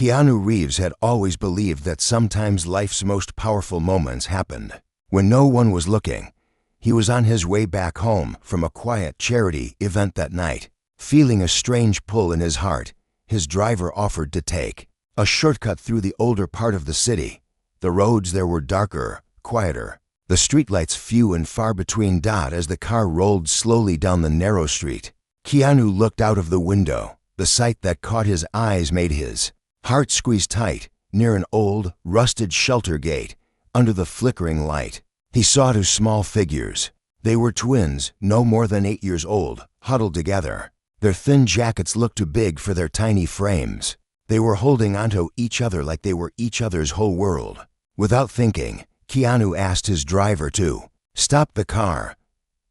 Keanu Reeves had always believed that sometimes life's most powerful moments happened when no one was looking. He was on his way back home from a quiet charity event that night. Feeling a strange pull in his heart, his driver offered to take a shortcut through the older part of the city. The roads there were darker, quieter, the streetlights few and far between. As the car rolled slowly down the narrow street, Keanu looked out of the window. The sight that caught his eyes made his heart squeeze tight. Near an old, rusted shelter gate, under the flickering light, he saw two small figures. They were twins, no more than 8 years old, huddled together. Their thin jackets looked too big for their tiny frames. They were holding onto each other like they were each other's whole world. Without thinking, Keanu asked his driver to stop the car.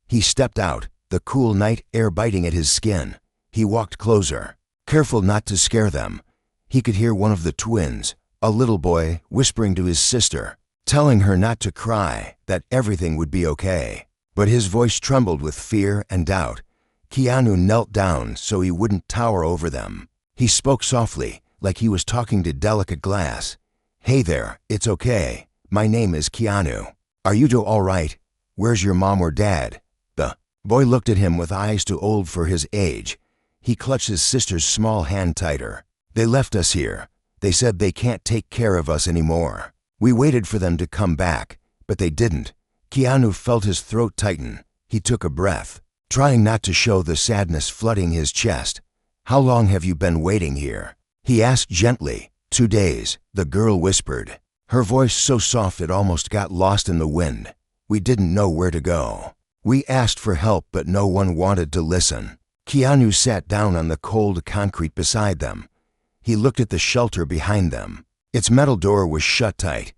He stepped out, the cool night air biting at his skin. He walked closer, careful not to scare them. He could hear one of the twins, a little boy, whispering to his sister, telling her not to cry, that everything would be okay. But his voice trembled with fear and doubt. Keanu knelt down so he wouldn't tower over them. He spoke softly, like he was talking to delicate glass. "Hey there, it's okay. My name is Keanu. Are you two all right? Where's your mom or dad?" The boy looked at him with eyes too old for his age. He clutched his sister's small hand tighter. "They left us here. They said they can't take care of us anymore. We waited for them to come back, but they didn't." Keanu felt his throat tighten. He took a breath, trying not to show the sadness flooding his chest. "How long have you been waiting here?" he asked gently. 2 days, the girl whispered, her voice so soft it almost got lost in the wind. "We didn't know where to go. We asked for help, but no one wanted to listen." Keanu sat down on the cold concrete beside them. He looked at the shelter behind them. Its metal door was shut tight.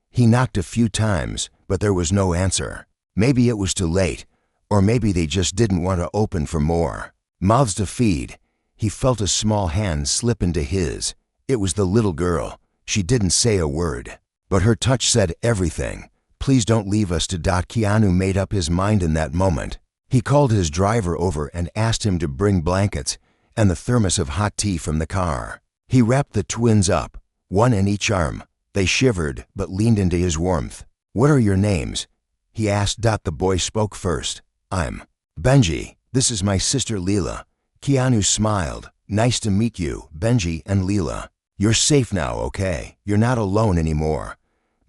He knocked a few times, but there was no answer. Maybe it was too late, or maybe they just didn't want to open for more mouths to feed. He felt a small hand slip into his. It was the little girl. She didn't say a word, but her touch said everything. "Please don't leave us to die." Keanu made up his mind in that moment. He called his driver over and asked him to bring blankets and the thermos of hot tea from the car. He wrapped the twins up, one in each arm. They shivered but leaned into his warmth. "What are your names?" he asked. The boy spoke first. "I'm Benji. This is my sister Leela." Keanu smiled. "Nice to meet you, Benji and Leela. You're safe now, okay? You're not alone anymore."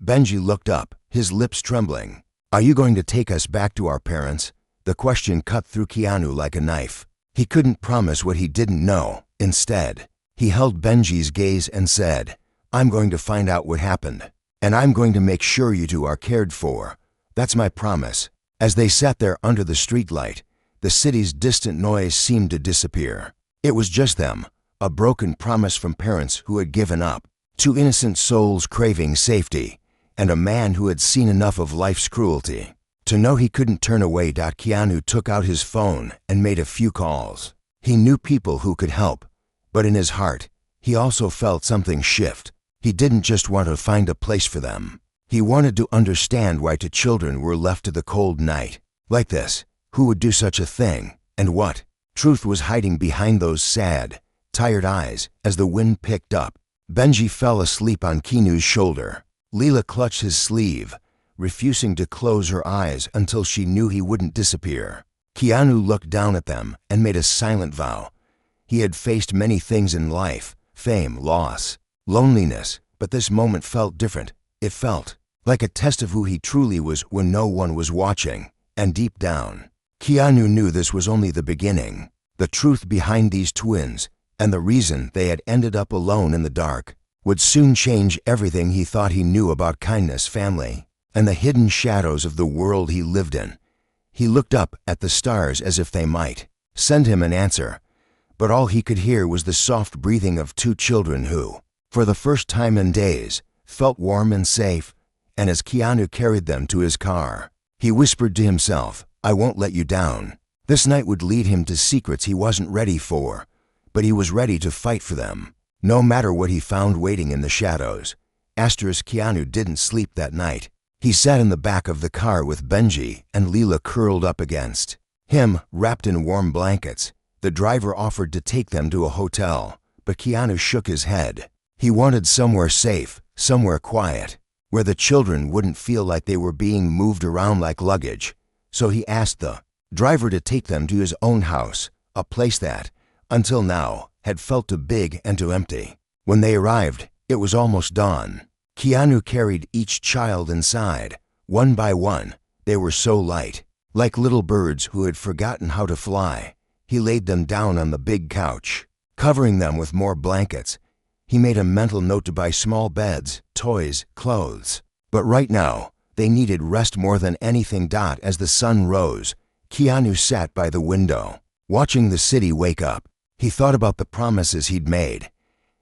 Benji looked up, his lips trembling. "Are you going to take us back to our parents?" The question cut through Keanu like a knife. He couldn't promise what he didn't know. Instead, he held Benji's gaze and said, "I'm going to find out what happened, and I'm going to make sure you two are cared for. That's my promise." As they sat there under the streetlight, the city's distant noise seemed to disappear. It was just them, a broken promise from parents who had given up, 2 innocent souls craving safety, and a man who had seen enough of life's cruelty to know he couldn't turn away. Keanu took out his phone and made a few calls. He knew people who could help, but in his heart, he also felt something shift. He didn't just want to find a place for them. He wanted to understand why 2 children were left to the cold night. Like this, who would do such a thing, and what truth was hiding behind those sad, tired eyes. As the wind picked up, Benji fell asleep on Keanu's shoulder. Leela clutched his sleeve, refusing to close her eyes until she knew he wouldn't disappear. Keanu looked down at them and made a silent vow. He had faced many things in life, fame, loss, loneliness, but this moment felt different. It felt like a test of who he truly was when no one was watching. And deep down, Keanu knew this was only the beginning. The truth behind these twins, and the reason they had ended up alone in the dark, would soon change everything he thought he knew about kindness, family, and the hidden shadows of the world he lived in. He looked up at the stars as if they might send him an answer, but all he could hear was the soft breathing of 2 children who, for the first time in days, felt warm and safe. And as Keanu carried them to his car, he whispered to himself, "I won't let you down." This night would lead him to secrets he wasn't ready for, but he was ready to fight for them, no matter what he found waiting in the shadows. Keanu didn't sleep that night. He sat in the back of the car with Benji and Leela curled up against him, wrapped in warm blankets. The driver offered to take them to a hotel, but Keanu shook his head. He wanted somewhere safe, somewhere quiet, where the children wouldn't feel like they were being moved around like luggage. So he asked the driver to take them to his own house, a place that, until now, had felt too big and too empty. When they arrived, it was almost dawn. Keanu carried each child inside, one by one. They were so light, like little birds who had forgotten how to fly. He laid them down on the big couch, covering them with more blankets. He made a mental note to buy small beds, toys, clothes. But right now, they needed rest more than anything. As the sun rose, Keanu sat by the window, watching the city wake up. He thought about the promises he'd made.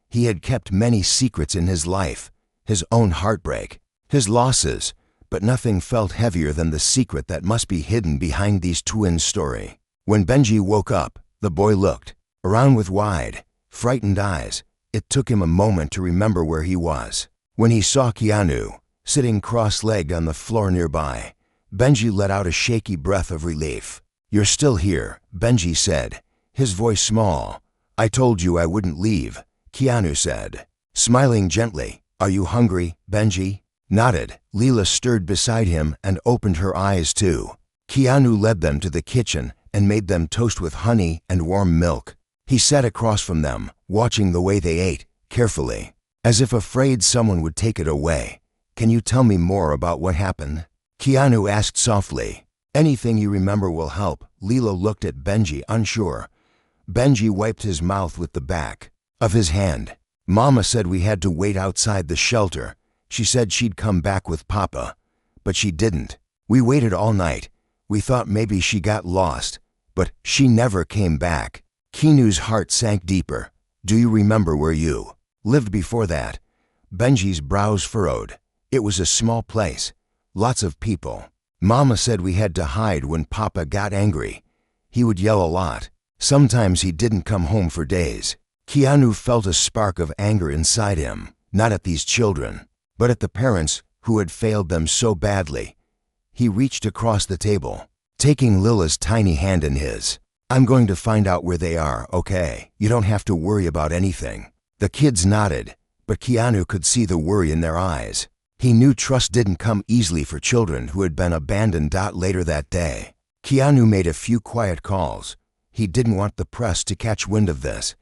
He had kept many secrets in his life, his own heartbreak, his losses, but nothing felt heavier than the secret that must be hidden behind these twins' story. When Benji woke up, the boy looked around with wide, frightened eyes. It took him a moment to remember where he was. When he saw Keanu, sitting cross-legged on the floor nearby, Benji let out a shaky breath of relief. "You're still here," Benji said, his voice small. "I told you I wouldn't leave," Keanu said, smiling gently. "Are you hungry?" Benji nodded. Leela stirred beside him and opened her eyes too. Keanu led them to the kitchen and made them toast with honey and warm milk. He sat across from them, watching the way they ate, carefully, as if afraid someone would take it away. "Can you tell me more about what happened?" Keanu asked softly. "Anything you remember will help." Leela looked at Benji, unsure. Benji wiped his mouth with the back of his hand. "Mama said we had to wait outside the shelter. She said she'd come back with Papa, but she didn't. We waited all night. We thought maybe she got lost, but she never came back." Keanu's heart sank deeper. "Do you remember where you lived before that?" Benji's brows furrowed. "It was a small place, lots of people. Mama said we had to hide when Papa got angry. He would yell a lot. Sometimes he didn't come home for days." Keanu felt a spark of anger inside him, not at these children, but at the parents who had failed them so badly. He reached across the table, taking Lila's tiny hand in his. "I'm going to find out where they are, okay? You don't have to worry about anything." The kids nodded, but Keanu could see the worry in their eyes. He knew trust didn't come easily for children who had been abandoned. Later that day, Keanu made a few quiet calls. He didn't want the press to catch wind of this.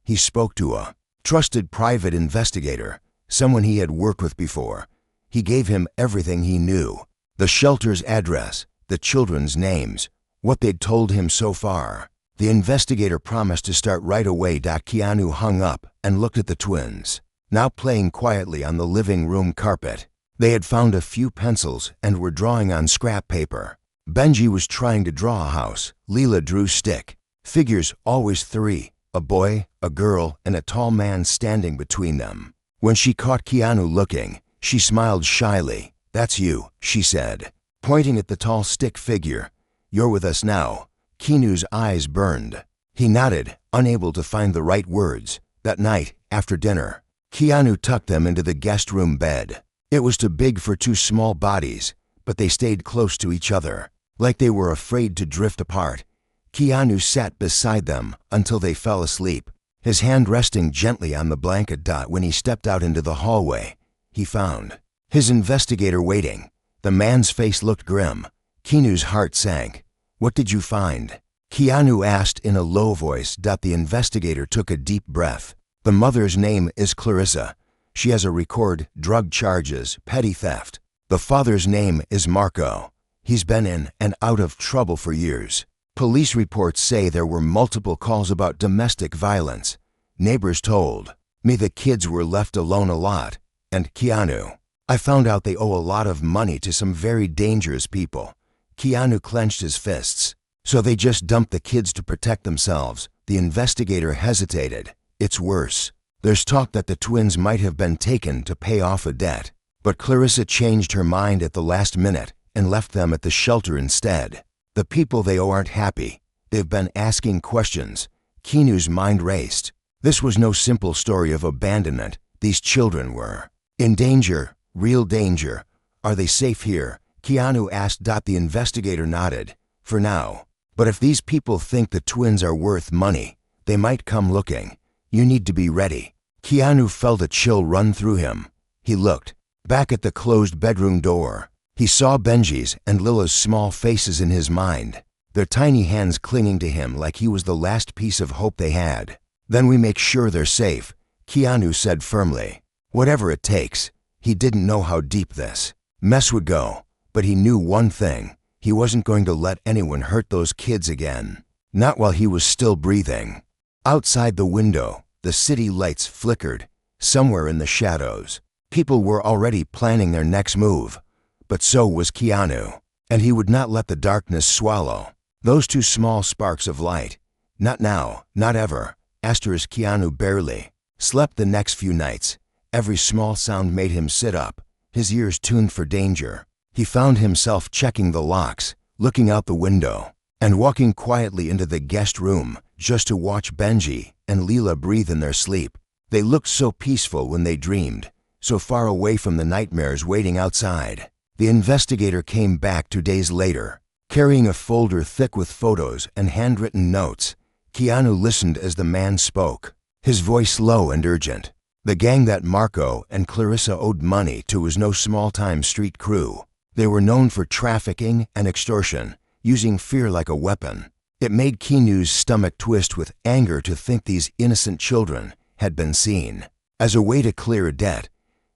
He spoke to a trusted private investigator, someone he had worked with before. He gave him everything he knew: the shelter's address, the children's names, what they'd told him so far. The investigator promised to start right away. Keanu hung up and looked at the twins, now playing quietly on the living room carpet. They had found a few pencils and were drawing on scrap paper. Benji was trying to draw a house. Leela drew stick figures, always three: a boy, a girl, and a tall man standing between them. When she caught Keanu looking, she smiled shyly. "That's you," she said, pointing at the tall stick figure. "You're with us now." Keanu's eyes burned. He nodded, unable to find the right words. That night, after dinner, Keanu tucked them into the guest room bed. It was too big for two small bodies, but they stayed close to each other, like they were afraid to drift apart. Keanu sat beside them until they fell asleep, his hand resting gently on the blanket. When he stepped out into the hallway, he found his investigator waiting. The man's face looked grim. Keanu's heart sank. "What did you find?" Keanu asked in a low voice. The investigator took a deep breath. "The mother's name is Clarissa. She has a record, drug charges, petty theft. The father's name is Marco. He's been in and out of trouble for years. Police reports say there were multiple calls about domestic violence. Neighbors told me the kids were left alone a lot. And Keanu, I found out they owe a lot of money to some very dangerous people." Keanu clenched his fists. "So they just dumped the kids to protect themselves?" The investigator hesitated. "It's worse. There's talk that the twins might have been taken to pay off a debt. But Clarissa changed her mind at the last minute and left them at the shelter instead. The people they owe aren't happy. They've been asking questions." Keanu's mind raced. This was no simple story of abandonment. These children were in danger, real danger. "Are they safe here?" Keanu asked. The investigator nodded. "For now. But if these people think the twins are worth money, they might come looking. You need to be ready." Keanu felt a chill run through him. He looked back at the closed bedroom door. He saw Benji's and Lila's small faces in his mind, their tiny hands clinging to him like he was the last piece of hope they had. "Then we make sure they're safe," Keanu said firmly. Whatever it takes. He didn't know how deep this mess would go, but he knew one thing. He wasn't going to let anyone hurt those kids again. Not while he was still breathing. Outside the window, the city lights flickered. Somewhere in the shadows, people were already planning their next move. But so was Keanu, and he would not let the darkness swallow those two small sparks of light. Not now, not ever. Asterisk Keanu barely slept the next few nights. Every small sound made him sit up, his ears tuned for danger. He found himself checking the locks, looking out the window, and walking quietly into the guest room just to watch Benji and Lila breathe in their sleep. They looked so peaceful when they dreamed, so far away from the nightmares waiting outside. The investigator came back 2 days later, carrying a folder thick with photos and handwritten notes. Keanu listened as the man spoke, his voice low and urgent. The gang that Marco and Clarissa owed money to was no small-time street crew. They were known for trafficking and extortion, using fear like a weapon. It made Keanu's stomach twist with anger to think these innocent children had been seen as a way to clear a debt.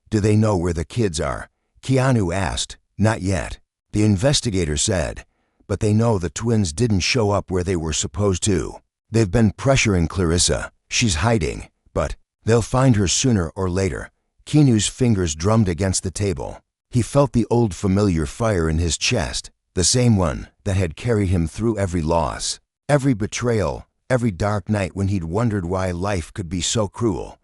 "Do they know where the kids are?" Keanu asked. "Not yet," the investigator said, "but they know the twins didn't show up where they were supposed to. They've been pressuring Clarissa. She's hiding, but they'll find her sooner or later." Keanu's fingers drummed against the table. He felt the old familiar fire in his chest, the same one that had carried him through every loss, every betrayal, every dark night when he'd wondered why life could be so cruel.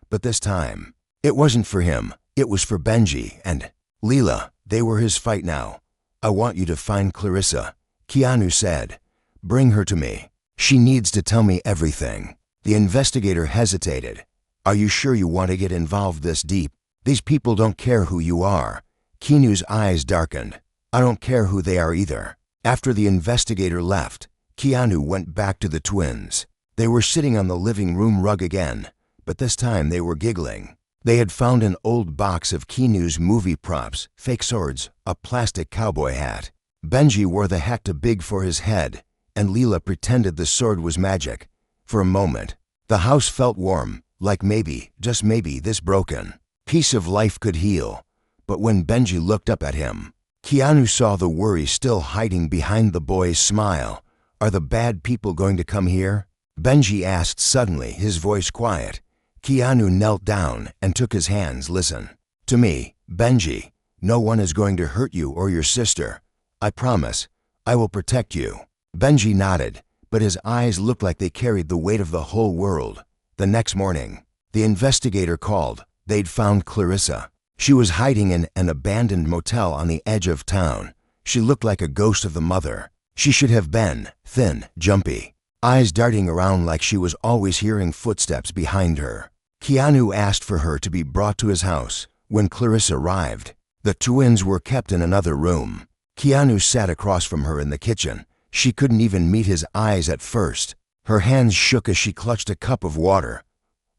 But this time, it wasn't for him. It was for Benji and Lila. They were his fight now. "I want you to find Clarissa," Keanu said. "Bring her to me. She needs to tell me everything." The investigator hesitated. "Are you sure you want to get involved this deep? These people don't care who you are." Keanu's eyes darkened. "I don't care who they are either." After the investigator left, Keanu went back to the twins. They were sitting on the living room rug again, but this time they were giggling. They had found an old box of Keanu's movie props, fake swords, a plastic cowboy hat. Benji wore the hat too big for his head, and Lila pretended the sword was magic. For a moment, the house felt warm, like maybe, just maybe, this broken piece of life could heal. But when Benji looked up at him, Keanu saw the worry still hiding behind the boy's smile. "Are the bad people going to come here?" Benji asked suddenly, his voice quiet. Keanu knelt down and took his hands. "Listen to me, Benji. No one is going to hurt you or your sister. I promise. I will protect you." Benji nodded, but his eyes looked like they carried the weight of the whole world. The next morning, the investigator called. They'd found Clarissa. She was hiding in an abandoned motel on the edge of town. She looked like a ghost of the mother she should have been, thin, jumpy, eyes darting around like she was always hearing footsteps behind her. Keanu asked for her to be brought to his house. When Clarissa arrived, the twins were kept in another room. Keanu sat across from her in the kitchen. She couldn't even meet his eyes at first. Her hands shook as she clutched a cup of water.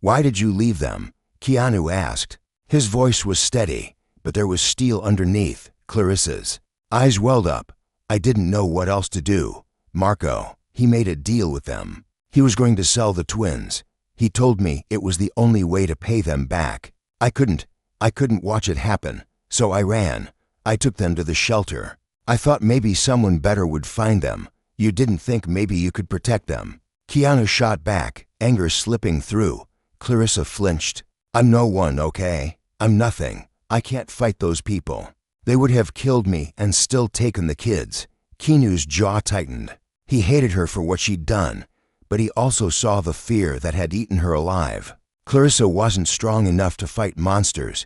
"Why did you leave them?" Keanu asked. His voice was steady, but there was steel underneath. Clarissa's eyes welled up. "I didn't know what else to do. Marco, he made a deal with them. He was going to sell the twins. He told me it was the only way to pay them back. I couldn't watch it happen, so I ran. I took them to the shelter. I thought maybe someone better would find them. You didn't think maybe you could protect them?" Keanu shot back, anger slipping through. Clarissa flinched. "I'm no one, okay? I'm nothing. I can't fight those people. They would have killed me and still taken the kids." Keanu's jaw tightened. He hated her for what she'd done, but he also saw the fear that had eaten her alive. Clarissa wasn't strong enough to fight monsters,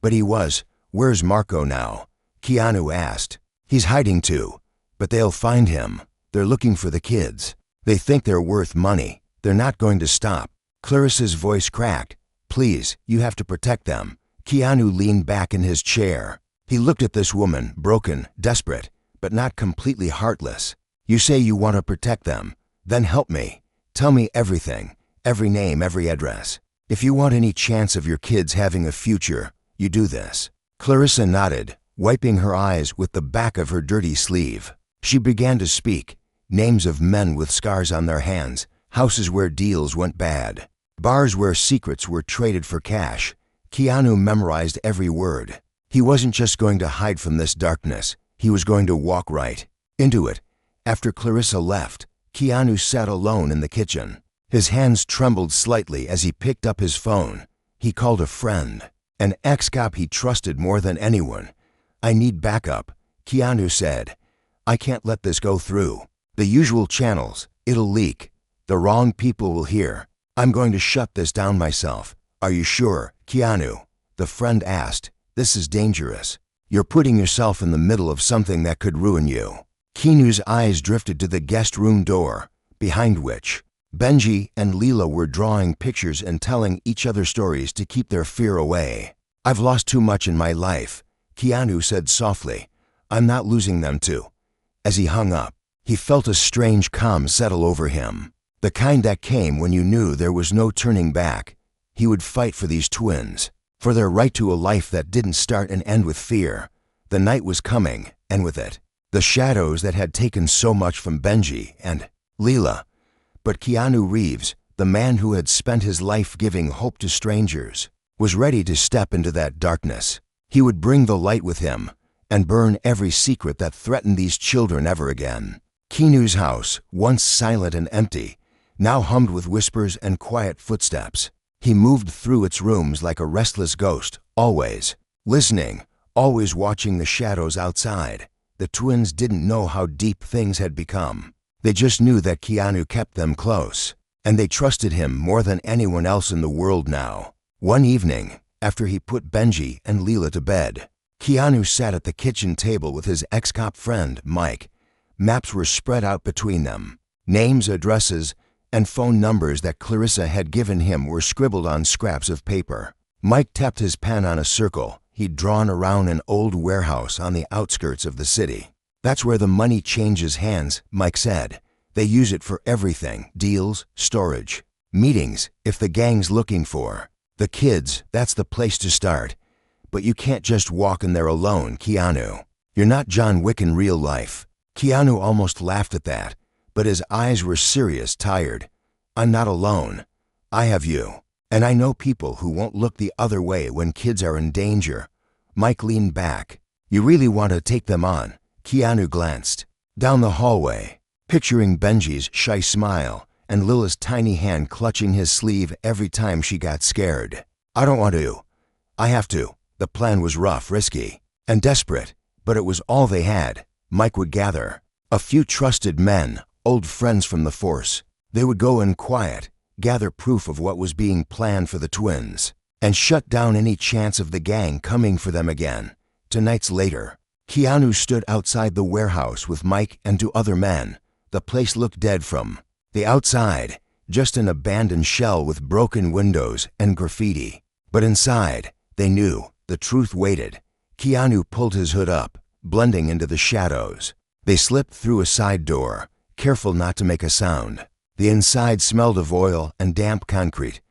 but he was. "Where's Marco now?" Keanu asked. "He's hiding too, but they'll find him. They're looking for the kids. They think they're worth money. They're not going to stop." Clarissa's voice cracked. "Please, you have to protect them." Keanu leaned back in his chair. He looked at this woman, broken, desperate, but not completely heartless. "You say you want to protect them. Then help me. Tell me everything, every name, every address." If you want any chance of your kids having a future, you do this." Clarissa nodded, wiping her eyes with the back of her dirty sleeve. She began to speak, names of men with scars on their hands, houses where deals went bad, bars where secrets were traded for cash. Keanu memorized every word. He wasn't just going to hide from this darkness, he was going to walk right into it. After Clarissa left, Keanu sat alone in the kitchen. His hands trembled slightly as he picked up his phone. He called a friend, an ex-cop he trusted more than anyone. "I need backup," Keanu said. "I can't let this go through. The usual channels, it'll leak. The wrong people will hear. I'm going to shut this down myself." "Are you sure, Keanu?" the friend asked. "This is dangerous. You're putting yourself in the middle of something that could ruin you." Keanu's eyes drifted to the guest room door, behind which Benji and Leela were drawing pictures and telling each other stories to keep their fear away. "I've lost too much in my life," Keanu said softly. "I'm not losing them too." As he hung up, he felt a strange calm settle over him, the kind that came when you knew there was no turning back. He would fight for these twins, for their right to a life that didn't start and end with fear. The night was coming, and with it, the shadows that had taken so much from Benji and Leela. But Keanu Reeves, the man who had spent his life giving hope to strangers, was ready to step into that darkness. He would bring the light with him and burn every secret that threatened these children ever again. Keanu's house, once silent and empty, now hummed with whispers and quiet footsteps. He moved through its rooms like a restless ghost, always listening, always watching the shadows outside. The twins didn't know how deep things had become. They just knew that Keanu kept them close, and they trusted him more than anyone else in the world now. One evening, after he put Benji and Leela to bed, Keanu sat at the kitchen table with his ex-cop friend, Mike. Maps were spread out between them. Names, addresses, and phone numbers that Clarissa had given him were scribbled on scraps of paper. Mike tapped his pen on a circle he'd drawn around an old warehouse on the outskirts of the city. "That's where the money changes hands," Mike said. "They use it for everything: deals, storage, meetings, if the gang's looking for the kids, that's the place to start. But you can't just walk in there alone, Keanu. You're not John Wick in real life." Keanu almost laughed at that, but his eyes were serious, tired. "I'm not alone. I have you. And I know people who won't look the other way when kids are in danger." Mike leaned back. "You really want to take them on?" Keanu glanced down the hallway, picturing Benji's shy smile and Lila's tiny hand clutching his sleeve every time she got scared. "I don't want to. I have to." The plan was rough, risky, and desperate, but it was all they had. Mike would gather a few trusted men, old friends from the force. They would go in quiet, gather proof of what was being planned for the twins, and shut down any chance of the gang coming for them again. 2 nights later, Keanu stood outside the warehouse with Mike and 2 other men. The place looked dead from the outside, just an abandoned shell with broken windows and graffiti. But inside, they knew, the truth waited. Keanu pulled his hood up, blending into the shadows. They slipped through a side door, careful not to make a sound. The inside smelled of oil and damp concrete.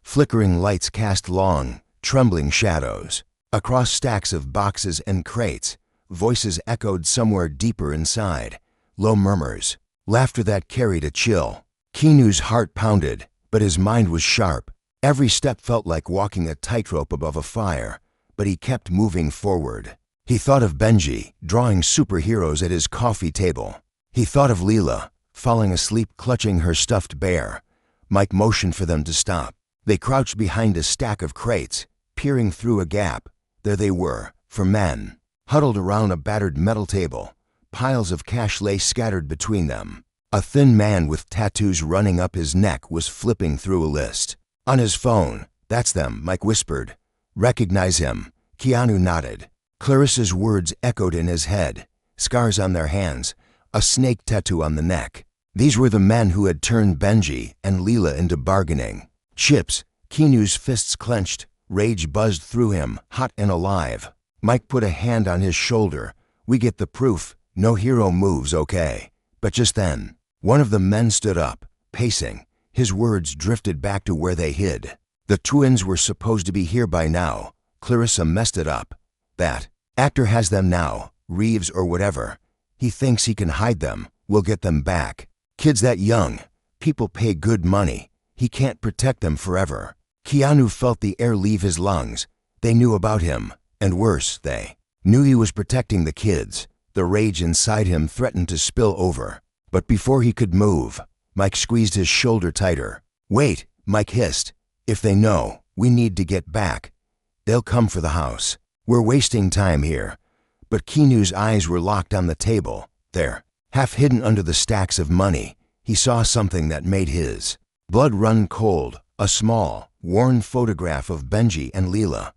Flickering lights cast long, trembling shadows. Across stacks of boxes and crates, voices echoed somewhere deeper inside. Low murmurs, laughter that carried a chill. Keanu's heart pounded, but his mind was sharp. Every step felt like walking a tightrope above a fire, but he kept moving forward. He thought of Benji, drawing superheroes at his coffee table. He thought of Leela, falling asleep clutching her stuffed bear. Mike motioned for them to stop. They crouched behind a stack of crates, peering through a gap. There they were, 4 men, huddled around a battered metal table. Piles of cash lay scattered between them. A thin man with tattoos running up his neck was flipping through a list. On his phone. "That's them," Mike whispered. "Recognize him?" Keanu nodded. Clarissa's words echoed in his head. Scars on their hands, a snake tattoo on the neck. These were the men who had turned Benji and Leela into bargaining chips. Keanu's fists clenched. Rage buzzed through him, hot and alive. Mike put a hand on his shoulder. "We get the proof. No hero moves, okay?" But just then, one of the men stood up, pacing. His words drifted back to where they hid. The twins were supposed to be here by now. Clarissa messed it up. That actor has them now, Reeves or whatever. He thinks he can hide them. We'll get them back. Kids that young. People pay good money. He can't protect them forever. Keanu felt the air leave his lungs. They knew about him, and worse, they knew he was protecting the kids. The rage inside him threatened to spill over. But before he could move, Mike squeezed his shoulder tighter. Wait, Mike hissed. If they know, we need to get back. They'll come for the house. We're wasting time here. But Keanu's eyes were locked on the table. There, half hidden under the stacks of money, he saw something that made his blood run cold. A small, worn photograph of Benji and Leela.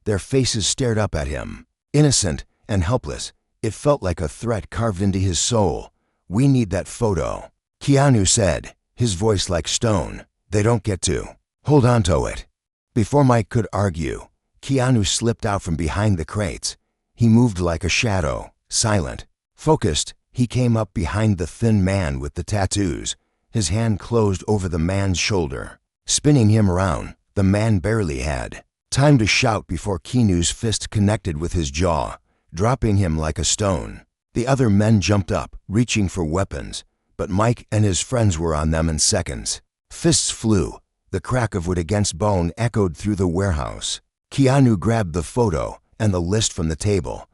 Their faces stared up at him, innocent and helpless. It felt like a threat carved into his soul. We need that photo, Keanu said, his voice like stone. They don't get to hold on to it. Before Mike could argue, Keanu slipped out from behind the crates. He moved like a shadow, silent, focused. He came up behind the thin man with the tattoos. His hand closed over the man's shoulder, spinning him around. The man barely had time to shout before Keanu's fist connected with his jaw, dropping him like a stone. The other men jumped up, reaching for weapons, but Mike and his friends were on them in seconds. Fists flew. The crack of wood against bone echoed through the warehouse. Keanu grabbed the photo and the list from the table.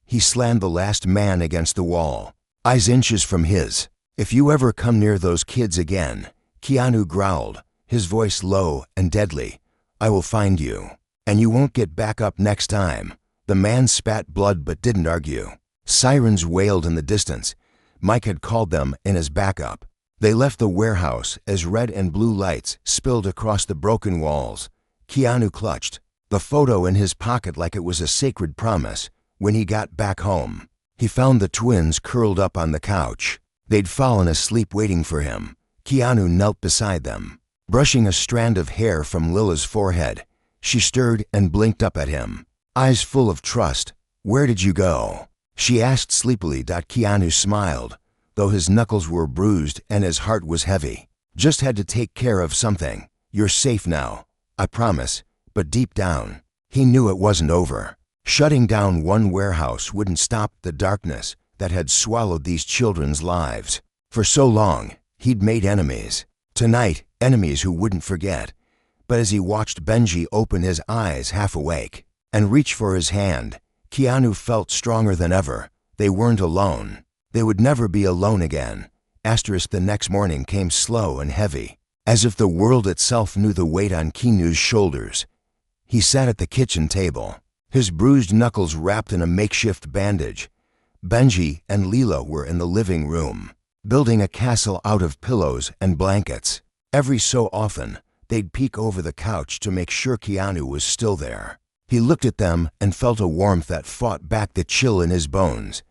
He slammed the last man against the wall, eyes inches from his. If you ever come near those kids again, Keanu growled, his voice low and deadly, I will find you, and you won't get back up next time. The man spat blood but didn't argue. Sirens wailed in the distance. Mike had called them in as backup. They left the warehouse as red and blue lights spilled across the broken walls. Keanu clutched the photo in his pocket like it was a sacred promise. When he got back home, he found the twins curled up on the couch. They'd fallen asleep waiting for him. Keanu knelt beside them, brushing a strand of hair from Lila's forehead. She stirred and blinked up at him, eyes full of trust. Where did you go? She asked sleepily. Keanu smiled, though his knuckles were bruised and his heart was heavy. Just had to take care of something. You're safe now, I promise. But deep down, he knew it wasn't over. Shutting down one warehouse wouldn't stop the darkness that had swallowed these children's lives. For so long, he'd made enemies. Tonight, enemies who wouldn't forget. But as he watched Benji open his eyes half awake and reach for his hand, Keanu felt stronger than ever. They weren't alone. They would never be alone again. The next morning came slow and heavy, as if the world itself knew the weight on Keanu's shoulders. He sat at the kitchen table, his bruised knuckles wrapped in a makeshift bandage. Benji and Leela were in the living room, building a castle out of pillows and blankets. Every so often, they'd peek over the couch to make sure Keanu was still there. He looked at them and felt a warmth that fought back the chill in his bones.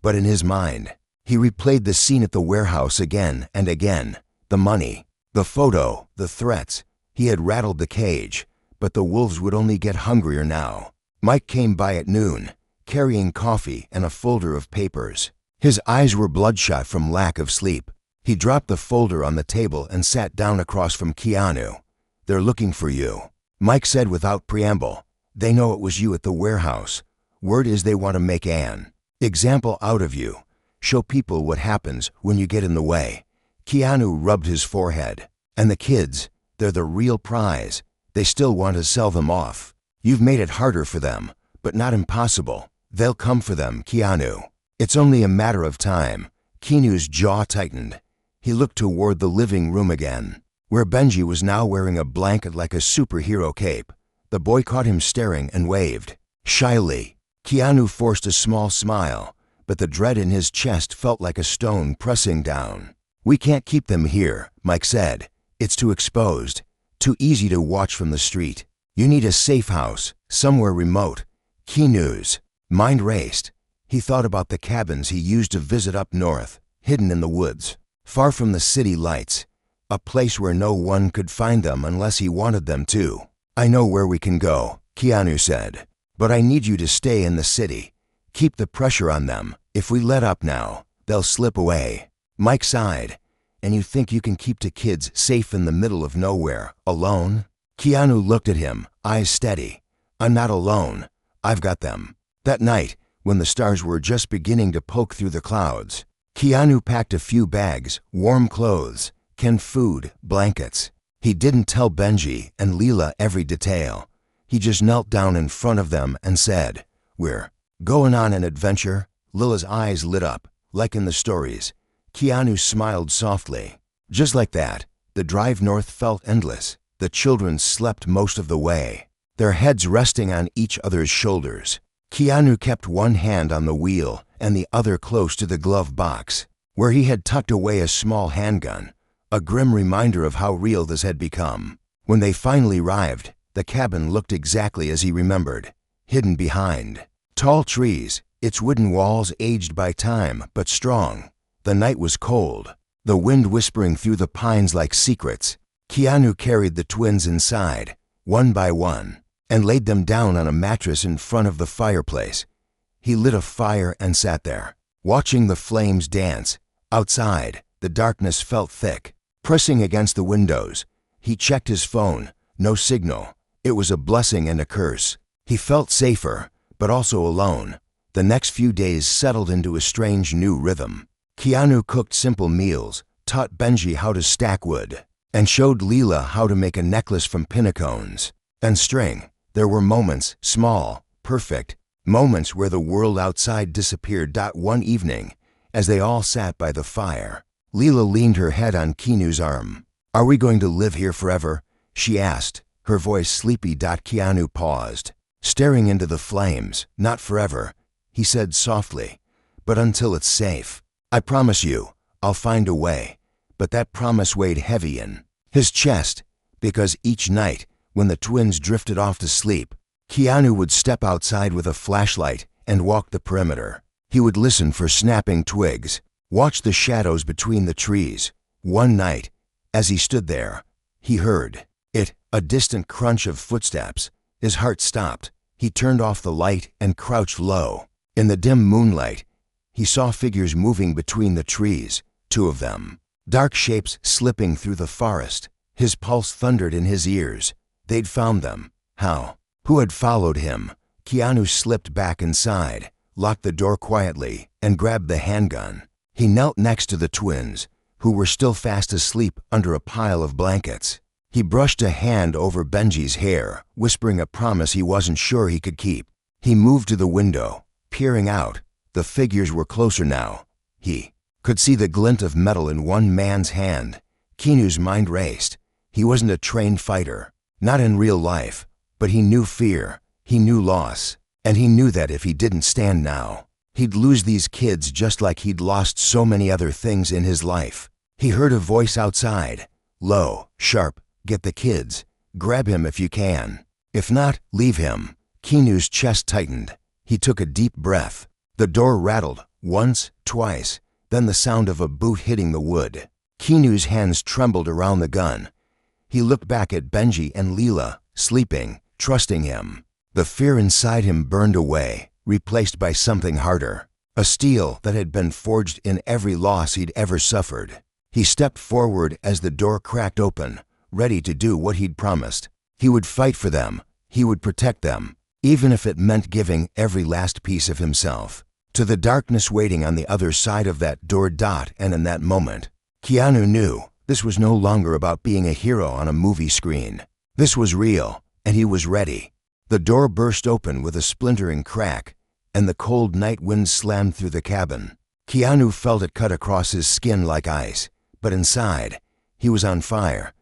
But in his mind, he replayed the scene at the warehouse again and again. The money, the photo, the threats. He had rattled the cage, but the wolves would only get hungrier now. Mike came by at noon, carrying coffee and a folder of papers. His eyes were bloodshot from lack of sleep. He dropped the folder on the table and sat down across from Keanu. They're looking for you, Mike said without preamble. They know it was you at the warehouse. Word is they want to make an example out of you. Show people what happens when you get in the way. Keanu rubbed his forehead. And the kids, they're the real prize. They still want to sell them off. You've made it harder for them, but not impossible. They'll come for them, Keanu. It's only a matter of time. Keanu's jaw tightened. He looked toward the living room again, where Benji was now wearing a blanket like a superhero cape. The boy caught him staring and waved. Shyly, Keanu forced a small smile, but the dread in his chest felt like a stone pressing down. We can't keep them here, Mike said. It's too exposed, too easy to watch from the street. You need a safe house, somewhere remote. Keanu's mind raced. He thought about the cabins he used to visit up north, hidden in the woods, far from the city lights. A place where no one could find them unless he wanted them to. I know where we can go, Keanu said. But I need you to stay in the city. Keep the pressure on them. If we let up now, they'll slip away. Mike sighed. And you think you can keep the kids safe in the middle of nowhere, alone? Keanu looked at him, eyes steady. I'm not alone. I've got them. That night, when the stars were just beginning to poke through the clouds, Keanu packed a few bags, warm clothes, canned food, blankets. He didn't tell Benji and Leela every detail. He just knelt down in front of them and said, "We're going on an adventure." Lila's eyes lit up, like in the stories. Keanu smiled softly. Just like that, the drive north felt endless. The children slept most of the way, their heads resting on each other's shoulders. Keanu kept one hand on the wheel and the other close to the glove box, where he had tucked away a small handgun, a grim reminder of how real this had become. When they finally arrived, the cabin looked exactly as he remembered, hidden behind tall trees, its wooden walls aged by time but strong. The night was cold, the wind whispering through the pines like secrets. Keanu carried the twins inside, one by one, and laid them down on a mattress in front of the fireplace. He lit a fire and sat there, watching the flames dance. Outside, the darkness felt thick, pressing against the windows. He checked his phone. No signal. It was a blessing and a curse. He felt safer, but also alone. The next few days settled into a strange new rhythm. Keanu cooked simple meals, taught Benji how to stack wood, and showed Leela how to make a necklace from pinnacones and string. There were moments, small, perfect, moments where the world outside disappeared. One evening, as they all sat by the fire, Leela leaned her head on Keanu's arm. "Are we going to live here forever?" she asked, her voice sleepy. Keanu paused, staring into the flames. "Not forever," he said softly, "but until it's safe. I promise you, I'll find a way." But that promise weighed heavy in his chest, because each night, when the twins drifted off to sleep, Keanu would step outside with a flashlight and walk the perimeter. He would listen for snapping twigs, watch the shadows between the trees. One night, as he stood there, he heard it, a distant crunch of footsteps. His heart stopped. He turned off the light and crouched low. In the dim moonlight, he saw figures moving between the trees, two of them, dark shapes slipping through the forest. His pulse thundered in his ears. They'd found them. How? Who had followed him? Keanu slipped back inside, locked the door quietly, and grabbed the handgun. He knelt next to the twins, who were still fast asleep under a pile of blankets. He brushed a hand over Benji's hair, whispering a promise he wasn't sure he could keep. He moved to the window, peering out. The figures were closer now. He could see the glint of metal in one man's hand. Keanu's mind raced. He wasn't a trained fighter, not in real life, but he knew fear, he knew loss, and he knew that if he didn't stand now, he'd lose these kids just like he'd lost so many other things in his life. He heard a voice outside, low, sharp, "Get the kids. Grab him if you can. If not, leave him." Keanu's chest tightened. He took a deep breath. The door rattled, once, twice, then the sound of a boot hitting the wood. Keanu's hands trembled around the gun. He looked back at Benji and Leela, sleeping, trusting him. The fear inside him burned away, replaced by something harder, a steel that had been forged in every loss he'd ever suffered. He stepped forward as the door cracked open, ready to do what he'd promised. He would fight for them. He would protect them, even if it meant giving every last piece of himself to the darkness waiting on the other side of that door. And in that moment, Keanu knew this was no longer about being a hero on a movie screen. This was real, and he was ready. The door burst open with a splintering crack, and the cold night wind slammed through the cabin. Keanu felt it cut across his skin like ice, but inside, he was on fire.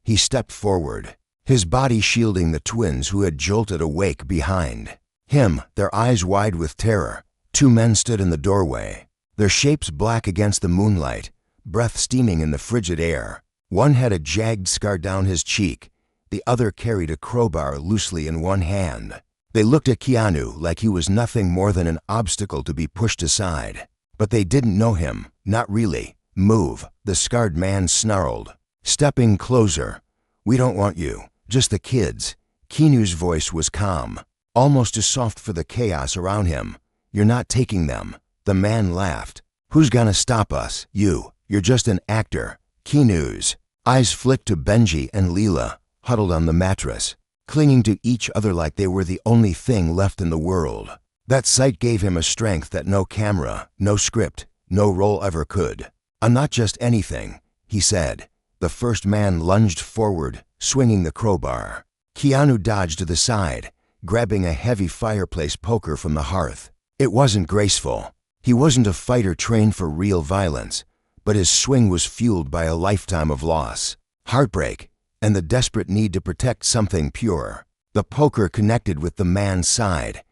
He stepped forward, his body shielding the twins who had jolted awake behind him, their eyes wide with terror. Two men stood in the doorway, their shapes black against the moonlight, breath steaming in the frigid air. One had a jagged scar down his cheek, the other carried a crowbar loosely in one hand. They looked at Keanu like he was nothing more than an obstacle to be pushed aside. But they didn't know him, not really. "Move," the scarred man snarled, stepping closer. "We don't want you, just the kids." Keanu's voice was calm, almost too soft for the chaos around him. "You're not taking them." The man laughed. "Who's gonna stop us? You. You're just an actor." Keanu's eyes flicked to Benji and Leela, huddled on the mattress, clinging to each other like they were the only thing left in the world. That sight gave him a strength that no camera, no script, no role ever could. "I'm not just anything," he said. The first man lunged forward, swinging the crowbar. Keanu dodged to the side, grabbing a heavy fireplace poker from the hearth. It wasn't graceful. He wasn't a fighter trained for real violence, but his swing was fueled by a lifetime of loss, heartbreak, and the desperate need to protect something pure. The poker connected with the man's side.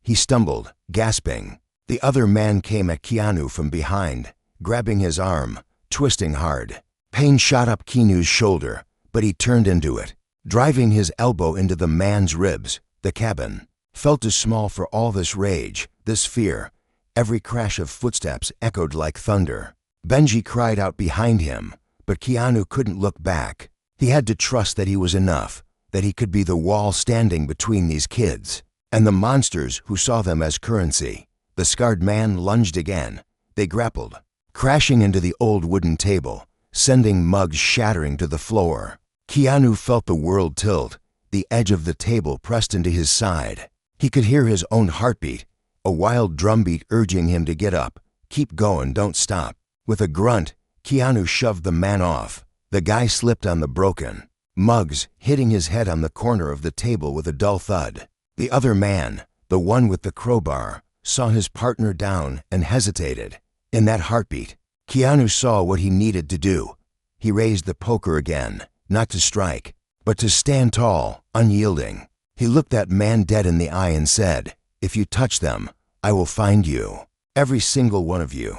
He stumbled, gasping. The other man came at Keanu from behind, grabbing his arm, twisting hard. Pain shot up Keanu's shoulder, but he turned into it, driving his elbow into the man's ribs. The cabin felt too small for all this rage, this fear. Every crash of footsteps echoed like thunder. Benji cried out behind him, but Keanu couldn't look back. He had to trust that he was enough, that he could be the wall standing between these kids and the monsters who saw them as currency. The scarred man lunged again. They grappled, crashing into the old wooden table, sending mugs shattering to the floor. Keanu felt the world tilt, the edge of the table pressed into his side. He could hear his own heartbeat, a wild drumbeat urging him to get up. Keep going, don't stop. With a grunt, Keanu shoved the man off. The guy slipped on the broken mugs, hitting his head on the corner of the table with a dull thud. The other man, the one with the crowbar, saw his partner down and hesitated. In that heartbeat, Keanu saw what he needed to do. He raised the poker again, not to strike, but to stand tall, unyielding. He looked that man dead in the eye and said, "If you touch them, I will find you. Every single one of you."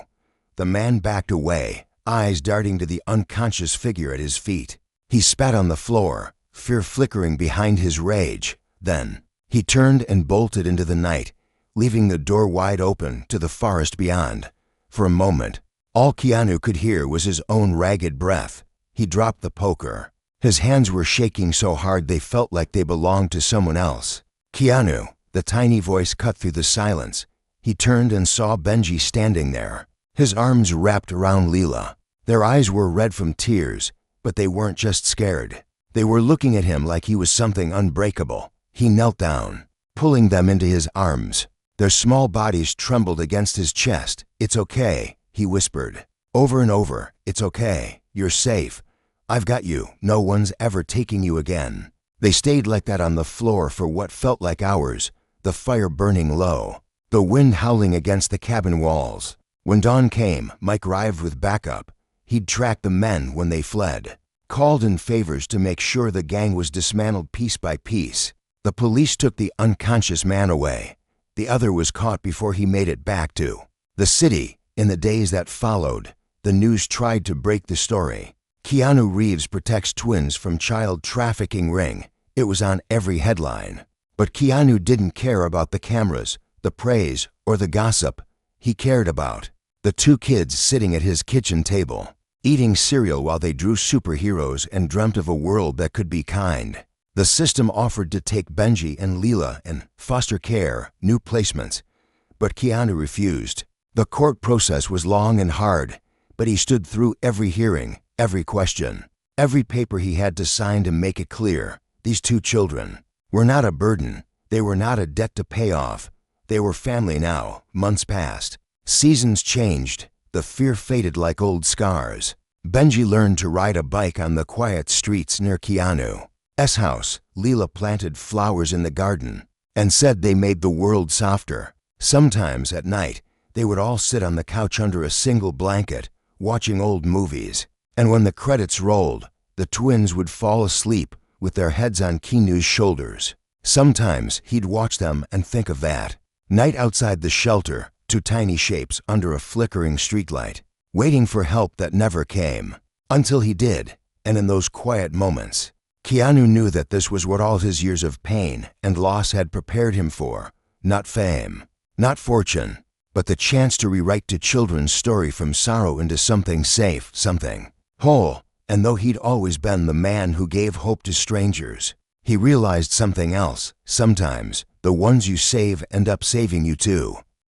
The man backed away, eyes darting to the unconscious figure at his feet. He spat on the floor, fear flickering behind his rage. Then, he turned and bolted into the night, leaving the door wide open to the forest beyond. For a moment, all Keanu could hear was his own ragged breath. He dropped the poker. His hands were shaking so hard they felt like they belonged to someone else. "Keanu," the tiny voice cut through the silence. He turned and saw Benji standing there, his arms wrapped around Leela. Their eyes were red from tears, but they weren't just scared. They were looking at him like he was something unbreakable. He knelt down, pulling them into his arms. Their small bodies trembled against his chest. "It's okay," he whispered, over and over. "It's okay. You're safe. I've got you. No one's ever taking you again." They stayed like that on the floor for what felt like hours, the fire burning low, the wind howling against the cabin walls. When dawn came, Mike arrived with backup. He'd tracked the men when they fled, called in favors to make sure the gang was dismantled piece by piece. The police took the unconscious man away. The other was caught before he made it back to the city. In the days that followed, the news tried to break the story. Keanu Reeves protects twins from child trafficking ring. It was on every headline. But Keanu didn't care about the cameras, the praise, or the gossip. He cared about the two kids sitting at his kitchen table, eating cereal while they drew superheroes and dreamt of a world that could be kind. The system offered to take Benji and Leela in foster care, new placements, but Keanu refused. The court process was long and hard, but he stood through every hearing, every question, every paper he had to sign to make it clear. These two children were not a burden. They were not a debt to pay off. They were family now. Months passed. Seasons changed. The fear faded like old scars. Benji learned to ride a bike on the quiet streets near Keanu's house. Leela planted flowers in the garden and said they made the world softer. Sometimes at night, they would all sit on the couch under a single blanket, watching old movies. And when the credits rolled, the twins would fall asleep with their heads on Keanu's shoulders. Sometimes he'd watch them and think of that night outside the shelter, two tiny shapes under a flickering streetlight, waiting for help that never came. Until he did, and in those quiet moments, Keanu knew that this was what all his years of pain and loss had prepared him for. Not fame, not fortune, but the chance to rewrite the children's story from sorrow into something safe, something whole. And though he'd always been the man who gave hope to strangers, he realized something else. Sometimes, the ones you save end up saving you too.